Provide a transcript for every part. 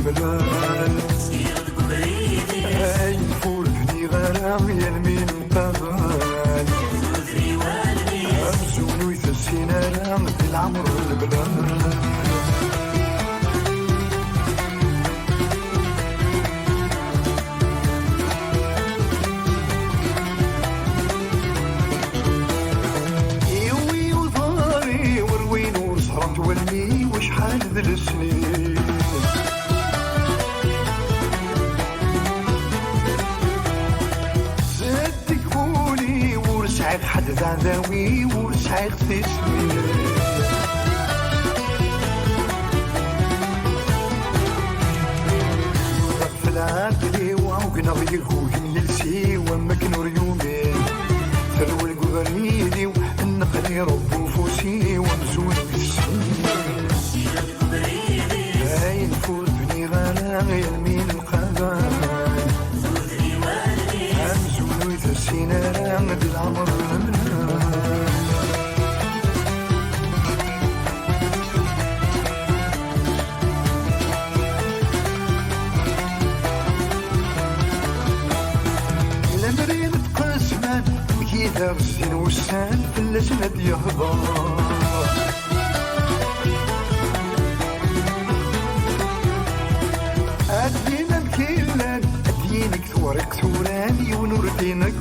الملال اي فول بني غرام يا المين مقابل امزون ويثسينا رام في العمر والبلاد تولي وشحال ذل السنين زدك بولي ورسعك حد ذاوي ورسعك تسمي في العقلي وعوقنا غيرهو يملسي ومكنور يومين ثلو القبريدي النقلي ربو فوسي ومزون هاي نفوت بني غلا يلمين القبايل همزون ويثسينا رامد العمر الامرين تقسمان وكيدا الزين والسان في اللجنة يهضر أدينا الكيلان أدينك ثورك ثوراني ونور دينك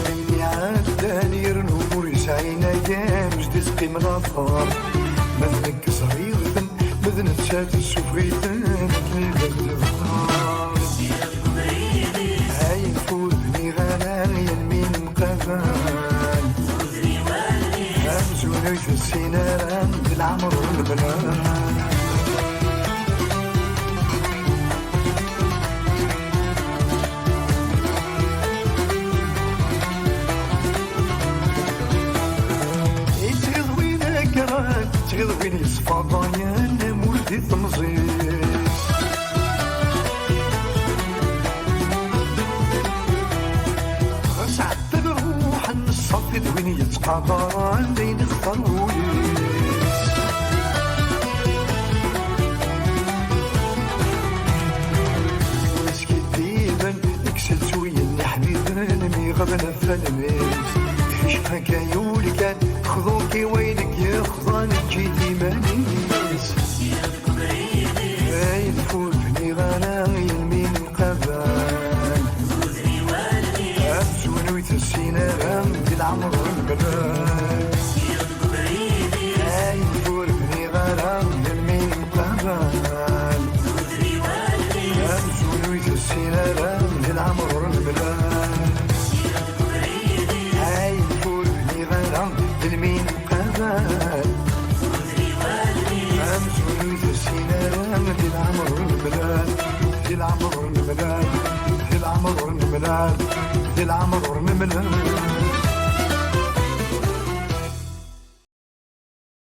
بيني عداني يرنو مرسعينا يا مجد سقي من الأطفال مثلك صغير مذنب شات السفريتان البلد هاي نفوت بني غناني يلمين مقابل همزون ويثسينا رام بالعمر والبلاد يتغضوينا كرات تغضويني صفاضايا مولدي تمزيز غسعد بروح الصفي دويني يتقابران بين خطرويس ويسكي ديبا اكسل سويا اللي حبيبا مي غبنا فالميس تحشفها كايولي كان خذوكي وينك يا خضانك جيتي مانيس هاي نفوت بني غانا يلمين القبال همزون ويثسينا رام بالعمر والبلاد هاي نفوت بني غانا يلمين القبال همزون ويثسينا رام بالعمر والبلاد هاي نفوت بني غانا يلمين القبال همزون ويثسينا رام بالعمر والبلاد العمر والبلاد العمر والبلاد العمر والبلاد